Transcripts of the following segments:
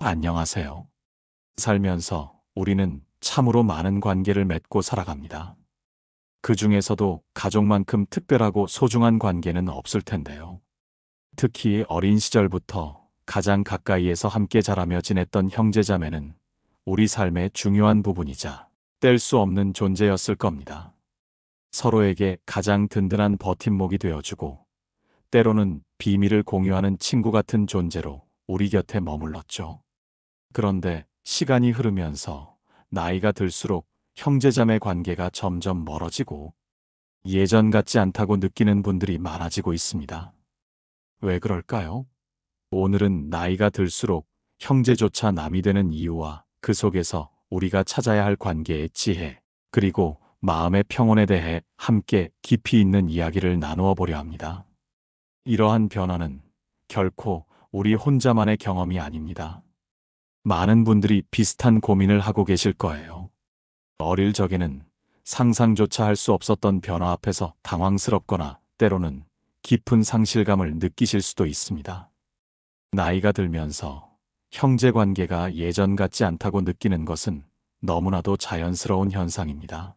안녕하세요. 살면서 우리는 참으로 많은 관계를 맺고 살아갑니다. 그 중에서도 가족만큼 특별하고 소중한 관계는 없을 텐데요. 특히 어린 시절부터 가장 가까이에서 함께 자라며 지냈던 형제자매는 우리 삶의 중요한 부분이자 뗄 수 없는 존재였을 겁니다. 서로에게 가장 든든한 버팀목이 되어주고 때로는 비밀을 공유하는 친구 같은 존재로 우리 곁에 머물렀죠. 그런데 시간이 흐르면서 나이가 들수록 형제자매 관계가 점점 멀어지고 예전 같지 않다고 느끼는 분들이 많아지고 있습니다. 왜 그럴까요? 오늘은 나이가 들수록 형제조차 남이 되는 이유와 그 속에서 우리가 찾아야 할 관계의 지혜, 그리고 마음의 평온에 대해 함께 깊이 있는 이야기를 나누어 보려 합니다. 이러한 변화는 결코 우리 혼자만의 경험이 아닙니다. 많은 분들이 비슷한 고민을 하고 계실 거예요. 어릴 적에는 상상조차 할 수 없었던 변화 앞에서 당황스럽거나 때로는 깊은 상실감을 느끼실 수도 있습니다. 나이가 들면서 형제 관계가 예전 같지 않다고 느끼는 것은 너무나도 자연스러운 현상입니다.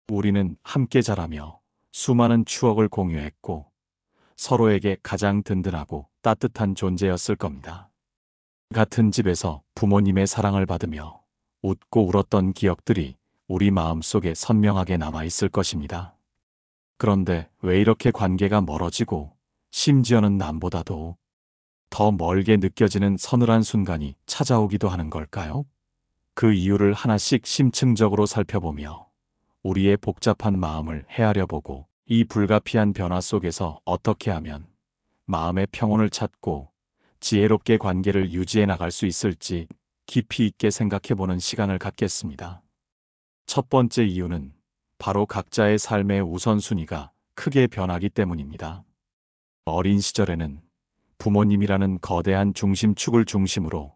우리는 함께 자라며 수많은 추억을 공유했고 서로에게 가장 든든하고 따뜻한 존재였을 겁니다. 같은 집에서 부모님의 사랑을 받으며 웃고 울었던 기억들이 우리 마음속에 선명하게 남아있을 것입니다. 그런데 왜 이렇게 관계가 멀어지고 심지어는 남보다도 더 멀게 느껴지는 서늘한 순간이 찾아오기도 하는 걸까요? 그 이유를 하나씩 심층적으로 살펴보며 우리의 복잡한 마음을 헤아려 보고 이 불가피한 변화 속에서 어떻게 하면 마음의 평온을 찾고 지혜롭게 관계를 유지해 나갈 수 있을지 깊이 있게 생각해보는 시간을 갖겠습니다. 첫 번째 이유는 바로 각자의 삶의 우선순위가 크게 변하기 때문입니다. 어린 시절에는 부모님이라는 거대한 중심축을 중심으로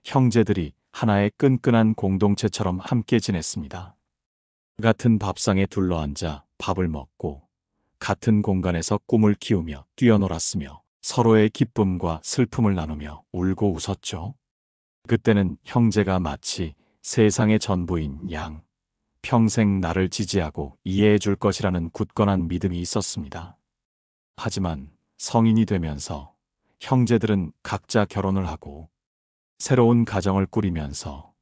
형제들이 하나의 끈끈한 공동체처럼 함께 지냈습니다. 같은 밥상에 둘러앉아 밥을 먹고 같은 공간에서 꿈을 키우며 뛰어놀았으며 서로의 기쁨과 슬픔을 나누며 울고 웃었죠. 그때는 형제가 마치 세상의 전부인 양, 평생 나를 지지하고 이해해 줄 것이라는 굳건한 믿음이 있었습니다. 하지만 성인이 되면서 형제들은 각자 결혼을 하고 새로운 가정을 꾸리면서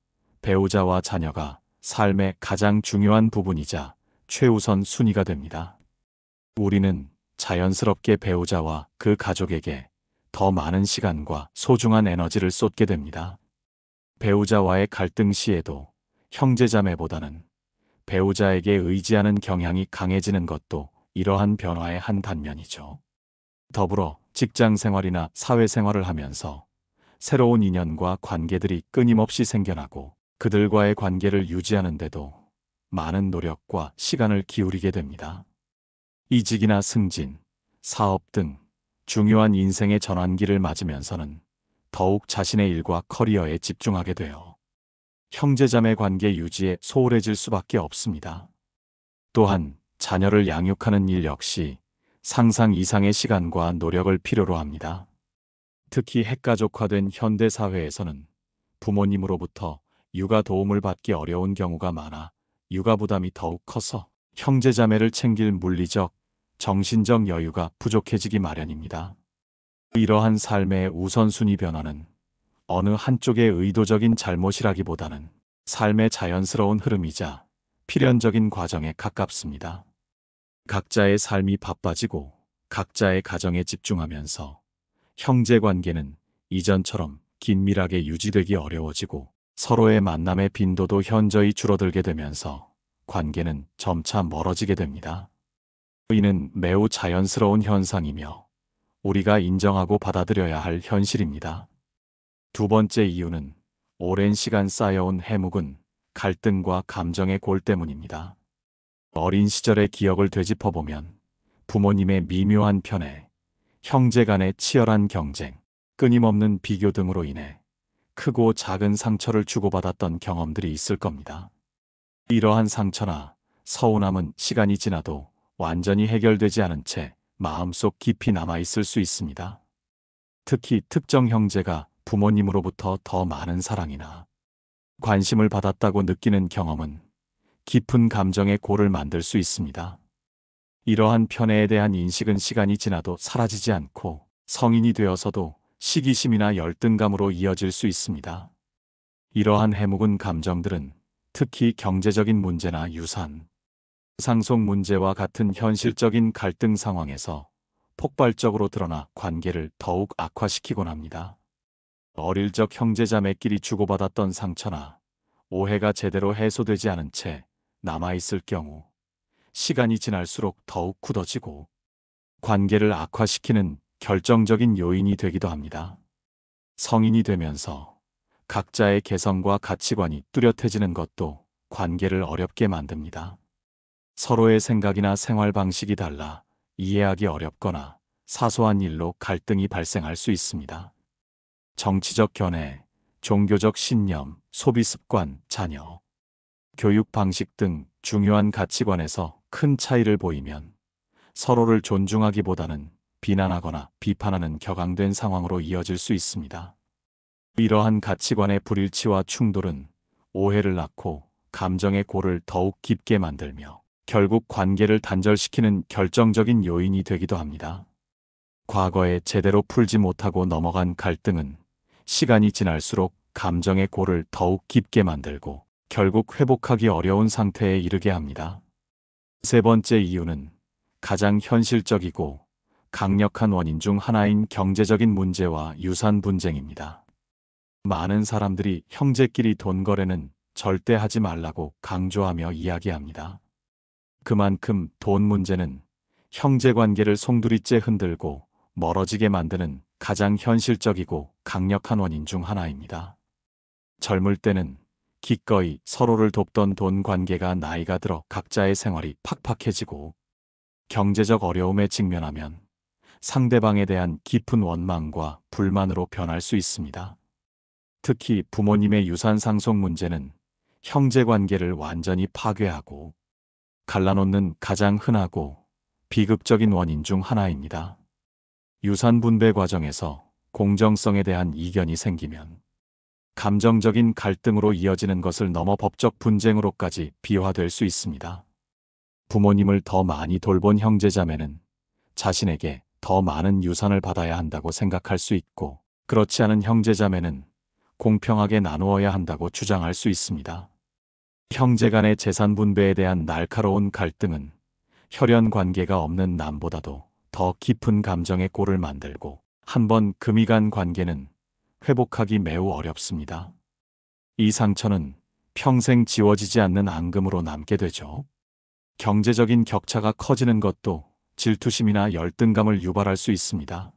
배우자와 자녀가 삶의 가장 중요한 부분이자 최우선 순위가 됩니다. 우리는 자연스럽게 배우자와 그 가족에게 더 많은 시간과 소중한 에너지를 쏟게 됩니다. 배우자와의 갈등 시에도 형제자매보다는 배우자에게 의지하는 경향이 강해지는 것도 이러한 변화의 한 단면이죠. 더불어 직장 생활이나 사회 생활을 하면서 새로운 인연과 관계들이 끊임없이 생겨나고 그들과의 관계를 유지하는데도 많은 노력과 시간을 기울이게 됩니다. 이직이나 승진, 사업 등 중요한 인생의 전환기를 맞으면서는 더욱 자신의 일과 커리어에 집중하게 되어 형제자매 관계 유지에 소홀해질 수밖에 없습니다. 또한 자녀를 양육하는 일 역시 상상 이상의 시간과 노력을 필요로 합니다. 특히 핵가족화된 현대사회에서는 부모님으로부터 육아 도움을 받기 어려운 경우가 많아 육아 부담이 더욱 커서 형제자매를 챙길 물리적, 정신적 여유가 부족해지기 마련입니다. 이러한 삶의 우선순위 변화는 어느 한쪽의 의도적인 잘못이라기보다는 삶의 자연스러운 흐름이자 필연적인 과정에 가깝습니다. 각자의 삶이 바빠지고 각자의 가정에 집중하면서 형제관계는 이전처럼 긴밀하게 유지되기 어려워지고 서로의 만남의 빈도도 현저히 줄어들게 되면서 관계는 점차 멀어지게 됩니다. 이는 매우 자연스러운 현상이며 우리가 인정하고 받아들여야 할 현실입니다. 두 번째 이유는 오랜 시간 쌓여온 해묵은 갈등과 감정의 골 때문입니다. 어린 시절의 기억을 되짚어보면 부모님의 미묘한 편애, 형제 간의 치열한 경쟁, 끊임없는 비교 등으로 인해 크고 작은 상처를 주고받았던 경험들이 있을 겁니다. 이러한 상처나 서운함은 시간이 지나도 완전히 해결되지 않은 채 마음속 깊이 남아있을 수 있습니다. 특히 특정 형제가 부모님으로부터 더 많은 사랑이나 관심을 받았다고 느끼는 경험은 깊은 감정의 골을 만들 수 있습니다. 이러한 편애에 대한 인식은 시간이 지나도 사라지지 않고 성인이 되어서도 시기심이나 열등감으로 이어질 수 있습니다. 이러한 해묵은 감정들은 특히 경제적인 문제나 유산, 상속 문제와 같은 현실적인 갈등 상황에서 폭발적으로 드러나 관계를 더욱 악화시키곤 합니다. 어릴 적 형제자매끼리 주고받았던 상처나 오해가 제대로 해소되지 않은 채 남아있을 경우 시간이 지날수록 더욱 굳어지고 관계를 악화시키는 결정적인 요인이 되기도 합니다. 성인이 되면서 각자의 개성과 가치관이 뚜렷해지는 것도 관계를 어렵게 만듭니다. 서로의 생각이나 생활 방식이 달라 이해하기 어렵거나 사소한 일로 갈등이 발생할 수 있습니다. 정치적 견해, 종교적 신념, 소비 습관, 자녀, 교육 방식 등 중요한 가치관에서 큰 차이를 보이면 서로를 존중하기보다는 비난하거나 비판하는 격앙된 상황으로 이어질 수 있습니다. 이러한 가치관의 불일치와 충돌은 오해를 낳고 감정의 골을 더욱 깊게 만들며 결국 관계를 단절시키는 결정적인 요인이 되기도 합니다. 과거에 제대로 풀지 못하고 넘어간 갈등은 시간이 지날수록 감정의 골을 더욱 깊게 만들고 결국 회복하기 어려운 상태에 이르게 합니다. 세 번째 이유는 가장 현실적이고 강력한 원인 중 하나인 경제적인 문제와 유산 분쟁입니다. 많은 사람들이 형제끼리 돈 거래는 절대 하지 말라고 강조하며 이야기합니다. 그만큼 돈 문제는 형제 관계를 송두리째 흔들고 멀어지게 만드는 가장 현실적이고 강력한 원인 중 하나입니다. 젊을 때는 기꺼이 서로를 돕던 돈 관계가 나이가 들어 각자의 생활이 팍팍해지고 경제적 어려움에 직면하면 상대방에 대한 깊은 원망과 불만으로 변할 수 있습니다. 특히 부모님의 유산 상속 문제는 형제 관계를 완전히 파괴하고 갈라놓는 가장 흔하고 비극적인 원인 중 하나입니다. 유산 분배 과정에서 공정성에 대한 이견이 생기면 감정적인 갈등으로 이어지는 것을 넘어 법적 분쟁으로까지 비화될 수 있습니다. 부모님을 더 많이 돌본 형제자매는 자신에게 더 많은 유산을 받아야 한다고 생각할 수 있고, 그렇지 않은 형제자매는 공평하게 나누어야 한다고 주장할 수 있습니다. 형제 간의 재산 분배에 대한 날카로운 갈등은 혈연 관계가 없는 남보다도 더 깊은 감정의 골을 만들고 한번 금이 간 관계는 회복하기 매우 어렵습니다. 이 상처는 평생 지워지지 않는 앙금으로 남게 되죠. 경제적인 격차가 커지는 것도 질투심이나 열등감을 유발할 수 있습니다.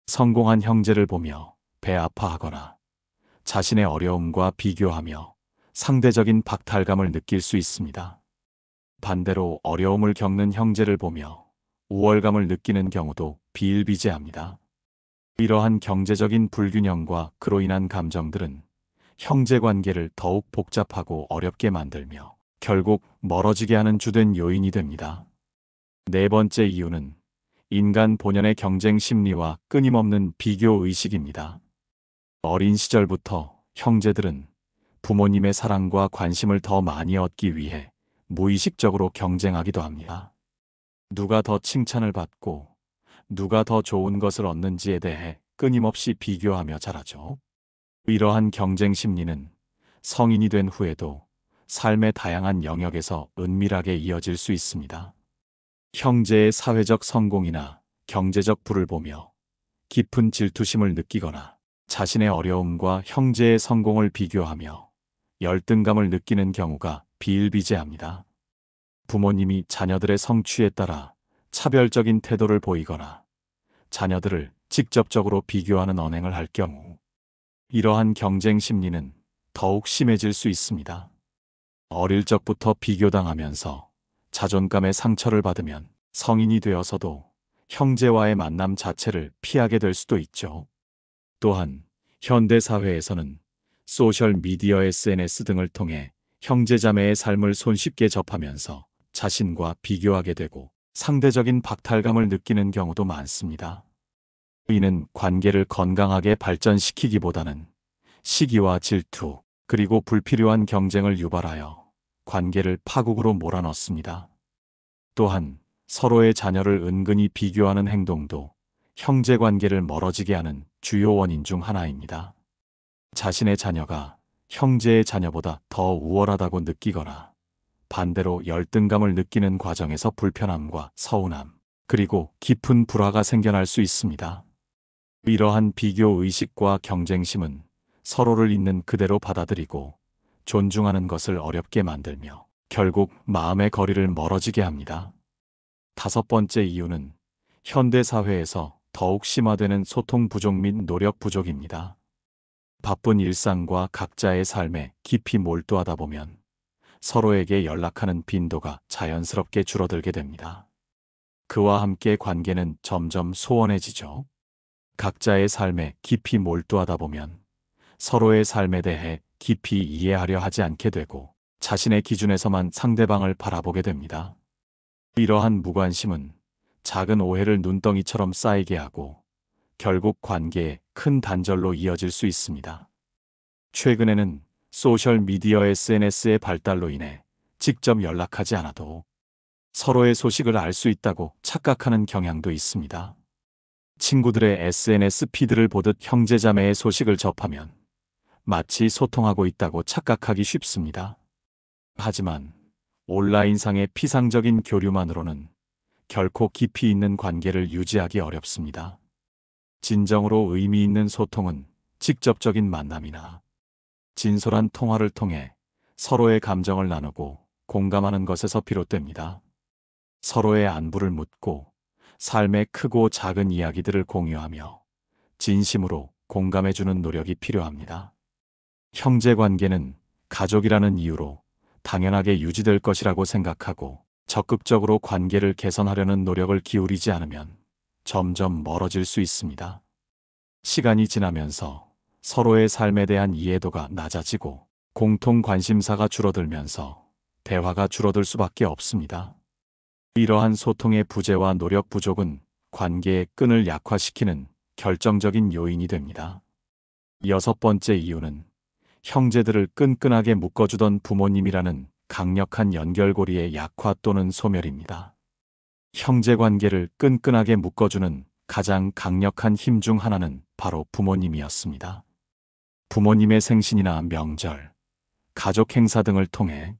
성공한 형제를 보며 배 아파하거나 자신의 어려움과 비교하며 상대적인 박탈감을 느낄 수 있습니다. 반대로 어려움을 겪는 형제를 보며 우월감을 느끼는 경우도 비일비재합니다. 이러한 경제적인 불균형과 그로 인한 감정들은 형제 관계를 더욱 복잡하고 어렵게 만들며 결국 멀어지게 하는 주된 요인이 됩니다. 네 번째 이유는 인간 본연의 경쟁 심리와 끊임없는 비교 의식입니다. 어린 시절부터 형제들은 부모님의 사랑과 관심을 더 많이 얻기 위해 무의식적으로 경쟁하기도 합니다. 누가 더 칭찬을 받고 누가 더 좋은 것을 얻는지에 대해 끊임없이 비교하며 자라죠. 이러한 경쟁 심리는 성인이 된 후에도 삶의 다양한 영역에서 은밀하게 이어질 수 있습니다. 형제의 사회적 성공이나 경제적 부를 보며 깊은 질투심을 느끼거나 자신의 어려움과 형제의 성공을 비교하며 열등감을 느끼는 경우가 비일비재합니다. 부모님이 자녀들의 성취에 따라 차별적인 태도를 보이거나 자녀들을 직접적으로 비교하는 언행을 할 경우 이러한 경쟁 심리는 더욱 심해질 수 있습니다. 어릴 적부터 비교당하면서 자존감의 상처를 받으면 성인이 되어서도 형제와의 만남 자체를 피하게 될 수도 있죠. 또한 현대 사회에서는 소셜 미디어 SNS 등을 통해 형제자매의 삶을 손쉽게 접하면서 자신과 비교하게 되고 상대적인 박탈감을 느끼는 경우도 많습니다. 이는 관계를 건강하게 발전시키기보다는 시기와 질투, 그리고 불필요한 경쟁을 유발하여 관계를 파국으로 몰아넣습니다. 또한 서로의 자녀를 은근히 비교하는 행동도 형제 관계를 멀어지게 하는 주요 원인 중 하나입니다. 자신의 자녀가 형제의 자녀보다 더 우월하다고 느끼거나 반대로 열등감을 느끼는 과정에서 불편함과 서운함, 그리고 깊은 불화가 생겨날 수 있습니다. 이러한 비교 의식과 경쟁심은 서로를 있는 그대로 받아들이고 존중하는 것을 어렵게 만들며 결국 마음의 거리를 멀어지게 합니다. 다섯 번째 이유는 현대 사회에서 더욱 심화되는 소통 부족 및 노력 부족입니다. 바쁜 일상과 각자의 삶에 깊이 몰두하다 보면 서로에게 연락하는 빈도가 자연스럽게 줄어들게 됩니다. 그와 함께 관계는 점점 소원해지죠. 각자의 삶에 깊이 몰두하다 보면 서로의 삶에 대해 깊이 이해하려 하지 않게 되고 자신의 기준에서만 상대방을 바라보게 됩니다. 이러한 무관심은 작은 오해를 눈덩이처럼 쌓이게 하고 결국 관계에 큰 단절로 이어질 수 있습니다. 최근에는 소셜미디어 SNS의 발달로 인해 직접 연락하지 않아도 서로의 소식을 알 수 있다고 착각하는 경향도 있습니다. 친구들의 SNS 피드를 보듯 형제자매의 소식을 접하면 마치 소통하고 있다고 착각하기 쉽습니다. 하지만 온라인상의 피상적인 교류만으로는 결코 깊이 있는 관계를 유지하기 어렵습니다. 진정으로 의미 있는 소통은 직접적인 만남이나 진솔한 통화를 통해 서로의 감정을 나누고 공감하는 것에서 비롯됩니다. 서로의 안부를 묻고 삶의 크고 작은 이야기들을 공유하며 진심으로 공감해주는 노력이 필요합니다. 형제 관계는 가족이라는 이유로 당연하게 유지될 것이라고 생각하고 적극적으로 관계를 개선하려는 노력을 기울이지 않으면 점점 멀어질 수 있습니다. 시간이 지나면서 서로의 삶에 대한 이해도가 낮아지고 공통 관심사가 줄어들면서 대화가 줄어들 수밖에 없습니다. 이러한 소통의 부재와 노력 부족은 관계의 끈을 약화시키는 결정적인 요인이 됩니다. 여섯 번째 이유는 형제들을 끈끈하게 묶어주던 부모님이라는 강력한 연결고리의 약화 또는 소멸입니다. 형제 관계를 끈끈하게 묶어주는 가장 강력한 힘 중 하나는 바로 부모님이었습니다. 부모님의 생신이나 명절, 가족 행사 등을 통해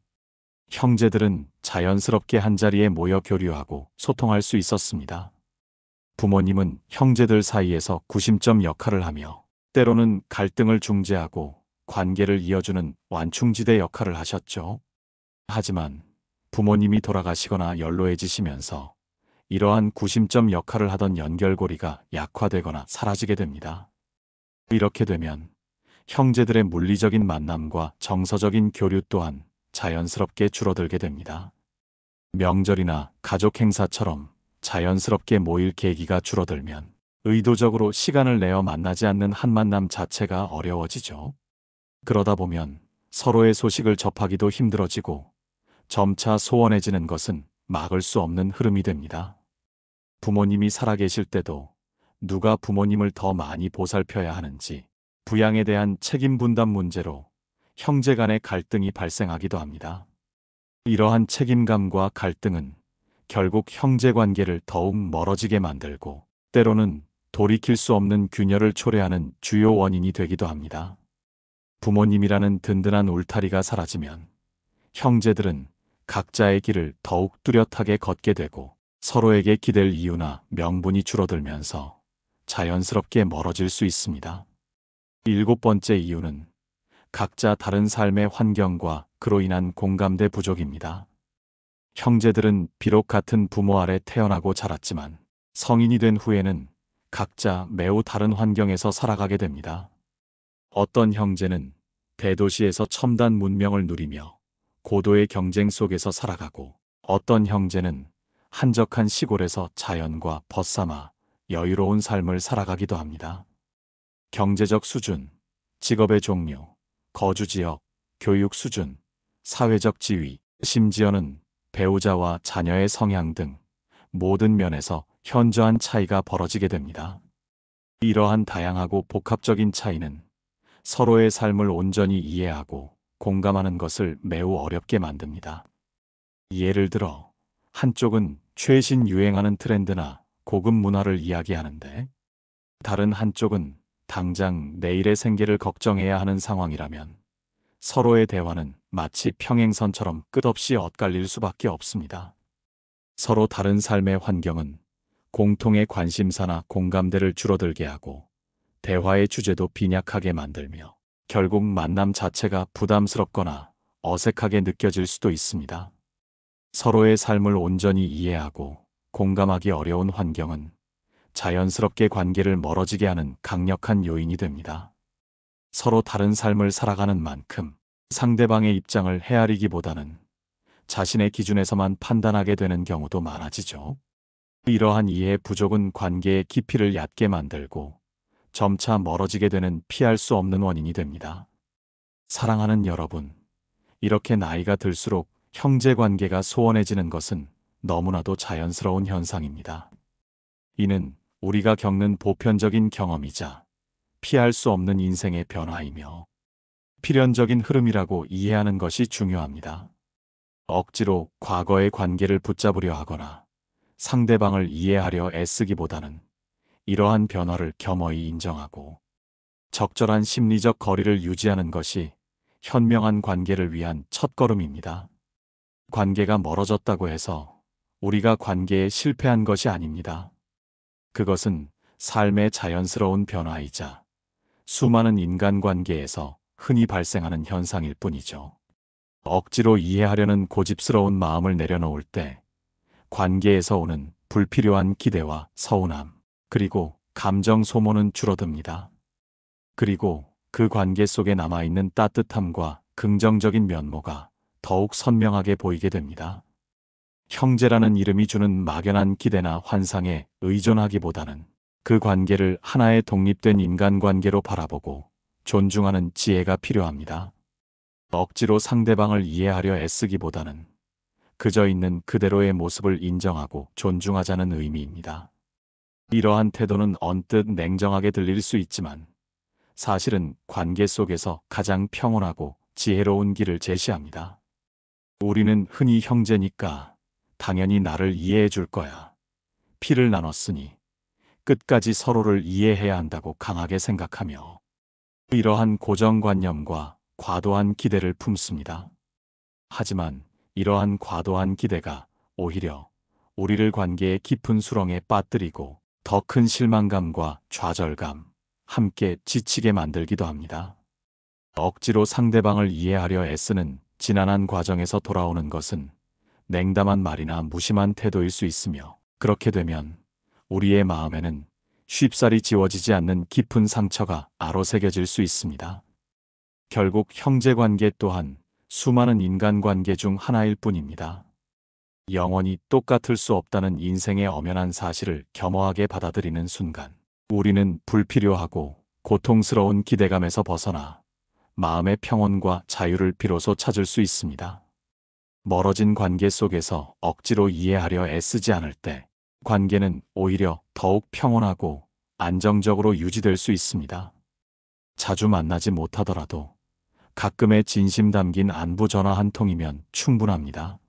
형제들은 자연스럽게 한자리에 모여 교류하고 소통할 수 있었습니다. 부모님은 형제들 사이에서 구심점 역할을 하며 때로는 갈등을 중재하고 관계를 이어주는 완충지대 역할을 하셨죠. 하지만 부모님이 돌아가시거나 연로해지시면서 이러한 구심점 역할을 하던 연결고리가 약화되거나 사라지게 됩니다. 이렇게 되면 형제들의 물리적인 만남과 정서적인 교류 또한 자연스럽게 줄어들게 됩니다. 명절이나 가족 행사처럼 자연스럽게 모일 계기가 줄어들면 의도적으로 시간을 내어 만나지 않는 한 만남 자체가 어려워지죠. 그러다 보면 서로의 소식을 접하기도 힘들어지고 점차 소원해지는 것은 막을 수 없는 흐름이 됩니다. 부모님이 살아계실 때도 누가 부모님을 더 많이 보살펴야 하는지 부양에 대한 책임 분담 문제로 형제 간의 갈등이 발생하기도 합니다. 이러한 책임감과 갈등은 결국 형제 관계를 더욱 멀어지게 만들고 때로는 돌이킬 수 없는 균열을 초래하는 주요 원인이 되기도 합니다. 부모님이라는 든든한 울타리가 사라지면 형제들은 각자의 길을 더욱 뚜렷하게 걷게 되고 서로에게 기댈 이유나 명분이 줄어들면서 자연스럽게 멀어질 수 있습니다. 일곱 번째 이유는 각자 다른 삶의 환경과 그로 인한 공감대 부족입니다. 형제들은 비록 같은 부모 아래 태어나고 자랐지만 성인이 된 후에는 각자 매우 다른 환경에서 살아가게 됩니다. 어떤 형제는 대도시에서 첨단 문명을 누리며 고도의 경쟁 속에서 살아가고 어떤 형제는 한적한 시골에서 자연과 벗삼아 여유로운 삶을 살아가기도 합니다. 경제적 수준, 직업의 종류, 거주 지역, 교육 수준, 사회적 지위, 심지어는 배우자와 자녀의 성향 등 모든 면에서 현저한 차이가 벌어지게 됩니다. 이러한 다양하고 복합적인 차이는 서로의 삶을 온전히 이해하고 공감하는 것을 매우 어렵게 만듭니다. 예를 들어, 한쪽은 최신 유행하는 트렌드나 고급 문화를 이야기하는데, 다른 한쪽은 당장 내일의 생계를 걱정해야 하는 상황이라면 서로의 대화는 마치 평행선처럼 끝없이 엇갈릴 수밖에 없습니다. 서로 다른 삶의 환경은 공통의 관심사나 공감대를 줄어들게 하고 대화의 주제도 빈약하게 만들며 결국 만남 자체가 부담스럽거나 어색하게 느껴질 수도 있습니다. 서로의 삶을 온전히 이해하고 공감하기 어려운 환경은 자연스럽게 관계를 멀어지게 하는 강력한 요인이 됩니다. 서로 다른 삶을 살아가는 만큼 상대방의 입장을 헤아리기보다는 자신의 기준에서만 판단하게 되는 경우도 많아지죠. 이러한 이해 부족은 관계의 깊이를 얕게 만들고 점차 멀어지게 되는 피할 수 없는 원인이 됩니다. 사랑하는 여러분, 이렇게 나이가 들수록 형제 관계가 소원해지는 것은 너무나도 자연스러운 현상입니다. 이는 우리가 겪는 보편적인 경험이자 피할 수 없는 인생의 변화이며 필연적인 흐름이라고 이해하는 것이 중요합니다. 억지로 과거의 관계를 붙잡으려 하거나 상대방을 이해하려 애쓰기보다는 이러한 변화를 겸허히 인정하고 적절한 심리적 거리를 유지하는 것이 현명한 관계를 위한 첫걸음입니다. 관계가 멀어졌다고 해서 우리가 관계에 실패한 것이 아닙니다. 그것은 삶의 자연스러운 변화이자 수많은 인간관계에서 흔히 발생하는 현상일 뿐이죠. 억지로 이해하려는 고집스러운 마음을 내려놓을 때 관계에서 오는 불필요한 기대와 서운함, 그리고 감정 소모는 줄어듭니다. 그리고 그 관계 속에 남아있는 따뜻함과 긍정적인 면모가 더욱 선명하게 보이게 됩니다. 형제라는 이름이 주는 막연한 기대나 환상에 의존하기보다는 그 관계를 하나의 독립된 인간관계로 바라보고 존중하는 지혜가 필요합니다. 억지로 상대방을 이해하려 애쓰기보다는 그저 있는 그대로의 모습을 인정하고 존중하자는 의미입니다. 이러한 태도는 언뜻 냉정하게 들릴 수 있지만 사실은 관계 속에서 가장 평온하고 지혜로운 길을 제시합니다. 우리는 흔히 형제니까 당연히 나를 이해해 줄 거야. 피를 나눴으니 끝까지 서로를 이해해야 한다고 강하게 생각하며 이러한 고정관념과 과도한 기대를 품습니다. 하지만 이러한 과도한 기대가 오히려 우리를 관계의 깊은 수렁에 빠뜨리고 더 큰 실망감과 좌절감, 함께 지치게 만들기도 합니다. 억지로 상대방을 이해하려 애쓰는 지난한 과정에서 돌아오는 것은 냉담한 말이나 무심한 태도일 수 있으며 그렇게 되면 우리의 마음에는 쉽사리 지워지지 않는 깊은 상처가 아로새겨질 수 있습니다. 결국 형제관계 또한 수많은 인간관계 중 하나일 뿐입니다. 영원히 똑같을 수 없다는 인생의 엄연한 사실을 겸허하게 받아들이는 순간 우리는 불필요하고 고통스러운 기대감에서 벗어나 마음의 평온과 자유를 비로소 찾을 수 있습니다. 멀어진 관계 속에서 억지로 이해하려 애쓰지 않을 때 관계는 오히려 더욱 평온하고 안정적으로 유지될 수 있습니다. 자주 만나지 못하더라도 가끔의 진심 담긴 안부 전화 한 통이면 충분합니다.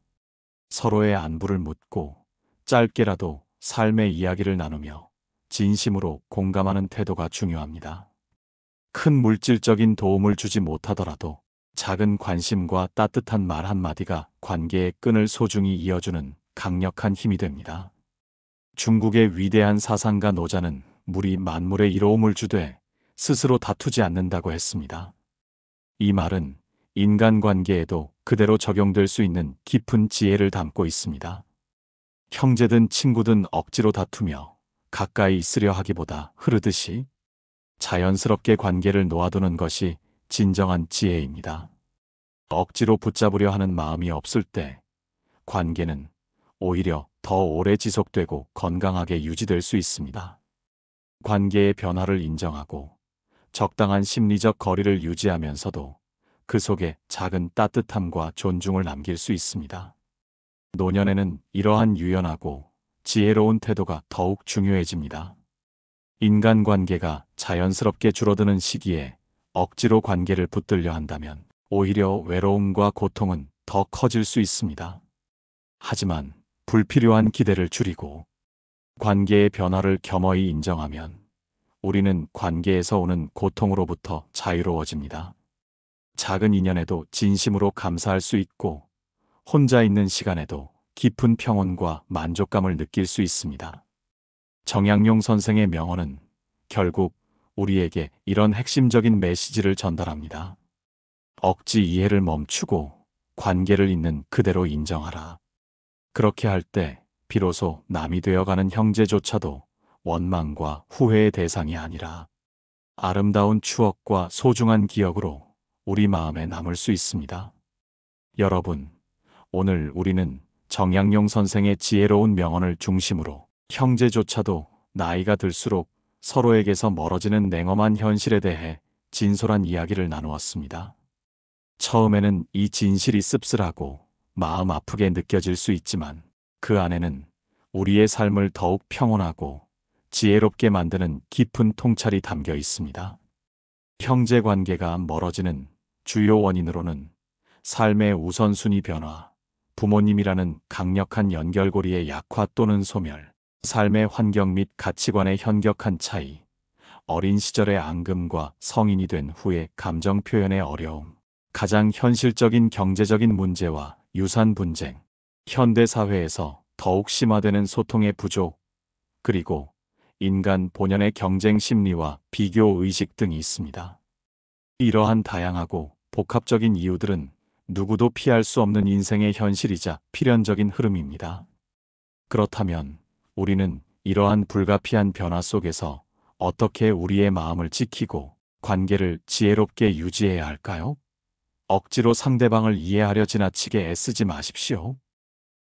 서로의 안부를 묻고 짧게라도 삶의 이야기를 나누며 진심으로 공감하는 태도가 중요합니다. 큰 물질적인 도움을 주지 못하더라도 작은 관심과 따뜻한 말 한마디가 관계의 끈을 소중히 이어주는 강력한 힘이 됩니다. 중국의 위대한 사상가 노자는 물이 만물에 이로움을 주되 스스로 다투지 않는다고 했습니다. 이 말은 인간관계에도 그대로 적용될 수 있는 깊은 지혜를 담고 있습니다. 형제든 친구든 억지로 다투며 가까이 있으려 하기보다 흐르듯이 자연스럽게 관계를 놓아두는 것이 진정한 지혜입니다. 억지로 붙잡으려 하는 마음이 없을 때 관계는 오히려 더 오래 지속되고 건강하게 유지될 수 있습니다. 관계의 변화를 인정하고 적당한 심리적 거리를 유지하면서도 그 속에 작은 따뜻함과 존중을 남길 수 있습니다. 노년에는 이러한 유연하고 지혜로운 태도가 더욱 중요해집니다. 인간관계가 자연스럽게 줄어드는 시기에 억지로 관계를 붙들려 한다면 오히려 외로움과 고통은 더 커질 수 있습니다. 하지만 불필요한 기대를 줄이고 관계의 변화를 겸허히 인정하면 우리는 관계에서 오는 고통으로부터 자유로워집니다. 작은 인연에도 진심으로 감사할 수 있고 혼자 있는 시간에도 깊은 평온과 만족감을 느낄 수 있습니다. 정약용 선생의 명언은 결국 우리에게 이런 핵심적인 메시지를 전달합니다. 억지 이해를 멈추고 관계를 있는 그대로 인정하라. 그렇게 할 때 비로소 남이 되어가는 형제조차도 원망과 후회의 대상이 아니라 아름다운 추억과 소중한 기억으로 우리 마음에 남을 수 있습니다. 여러분, 오늘 우리는 정약용 선생의 지혜로운 명언을 중심으로 형제조차도 나이가 들수록 서로에게서 멀어지는 냉엄한 현실에 대해 진솔한 이야기를 나누었습니다. 처음에는 이 진실이 씁쓸하고 마음 아프게 느껴질 수 있지만 그 안에는 우리의 삶을 더욱 평온하고 지혜롭게 만드는 깊은 통찰이 담겨 있습니다. 형제 관계가 멀어지는 주요 원인으로는 삶의 우선순위 변화, 부모님이라는 강력한 연결고리의 약화 또는 소멸, 삶의 환경 및 가치관의 현격한 차이, 어린 시절의 앙금과 성인이 된 후의 감정 표현의 어려움, 가장 현실적인 경제적인 문제와 유산 분쟁, 현대 사회에서 더욱 심화되는 소통의 부족, 그리고 인간 본연의 경쟁 심리와 비교 의식 등이 있습니다. 이러한 다양하고 복합적인 이유들은 누구도 피할 수 없는 인생의 현실이자 필연적인 흐름입니다. 그렇다면 우리는 이러한 불가피한 변화 속에서 어떻게 우리의 마음을 지키고 관계를 지혜롭게 유지해야 할까요? 억지로 상대방을 이해하려 지나치게 애쓰지 마십시오.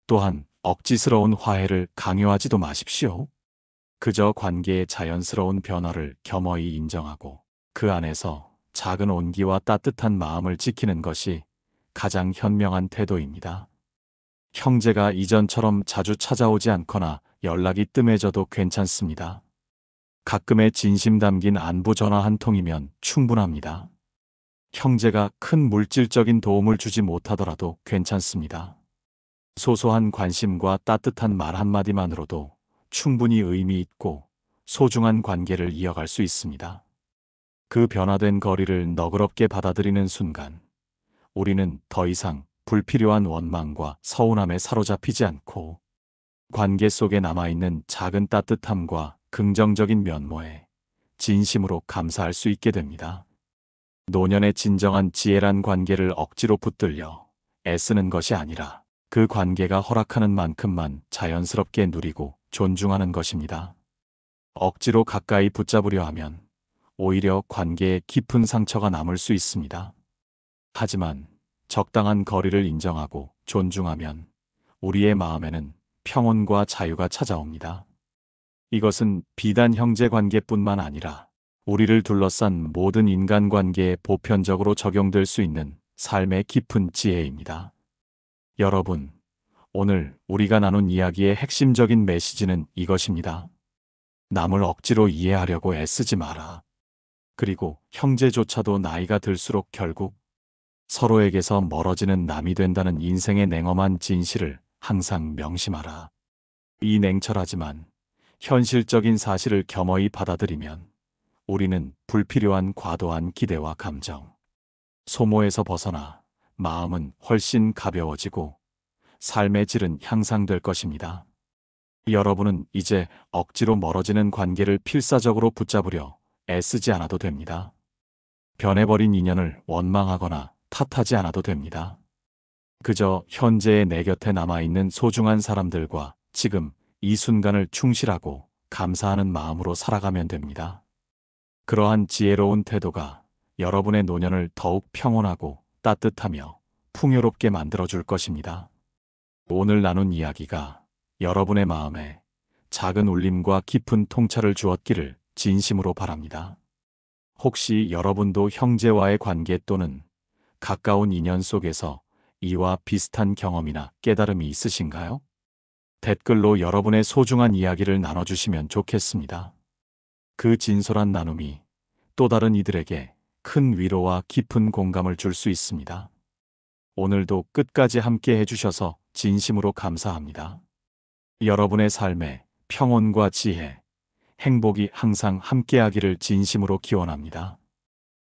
또한 억지스러운 화해를 강요하지도 마십시오. 그저 관계의 자연스러운 변화를 겸허히 인정하고 그 안에서 작은 온기와 따뜻한 마음을 지키는 것이 가장 현명한 태도입니다. 형제가 이전처럼 자주 찾아오지 않거나 연락이 뜸해져도 괜찮습니다. 가끔의 진심 담긴 안부 전화 한 통이면 충분합니다. 형제가 큰 물질적인 도움을 주지 못하더라도 괜찮습니다. 소소한 관심과 따뜻한 말 한마디만으로도 충분히 의미 있고 소중한 관계를 이어갈 수 있습니다. 그 변화된 거리를 너그럽게 받아들이는 순간 우리는 더 이상 불필요한 원망과 서운함에 사로잡히지 않고 관계 속에 남아있는 작은 따뜻함과 긍정적인 면모에 진심으로 감사할 수 있게 됩니다. 노년의 진정한 지혜란 관계를 억지로 붙들려 애쓰는 것이 아니라 그 관계가 허락하는 만큼만 자연스럽게 누리고 존중하는 것입니다. 억지로 가까이 붙잡으려 하면 오히려 관계에 깊은 상처가 남을 수 있습니다. 하지만 적당한 거리를 인정하고 존중하면 우리의 마음에는 평온과 자유가 찾아옵니다. 이것은 비단 형제 관계뿐만 아니라 우리를 둘러싼 모든 인간관계에 보편적으로 적용될 수 있는 삶의 깊은 지혜입니다. 여러분, 오늘 우리가 나눈 이야기의 핵심적인 메시지는 이것입니다. 남을 억지로 이해하려고 애쓰지 마라. 그리고 형제조차도 나이가 들수록 결국 서로에게서 멀어지는 남이 된다는 인생의 냉엄한 진실을 항상 명심하라. 이 냉철하지만 현실적인 사실을 겸허히 받아들이면 우리는 불필요한 과도한 기대와 감정, 소모에서 벗어나 마음은 훨씬 가벼워지고 삶의 질은 향상될 것입니다. 여러분은 이제 억지로 멀어지는 관계를 필사적으로 붙잡으려 애쓰지 않아도 됩니다. 변해버린 인연을 원망하거나 탓하지 않아도 됩니다. 그저 현재의 내 곁에 남아있는 소중한 사람들과 지금 이 순간을 충실하고 감사하는 마음으로 살아가면 됩니다. 그러한 지혜로운 태도가 여러분의 노년을 더욱 평온하고 따뜻하며 풍요롭게 만들어줄 것입니다. 오늘 나눈 이야기가 여러분의 마음에 작은 울림과 깊은 통찰을 주었기를 진심으로 바랍니다. 혹시 여러분도 형제와의 관계 또는 가까운 인연 속에서 이와 비슷한 경험이나 깨달음이 있으신가요? 댓글로 여러분의 소중한 이야기를 나눠주시면 좋겠습니다. 그 진솔한 나눔이 또 다른 이들에게 큰 위로와 깊은 공감을 줄 수 있습니다. 오늘도 끝까지 함께 해주셔서 진심으로 감사합니다. 여러분의 삶에 평온과 지혜, 행복이 항상 함께하기를 진심으로 기원합니다.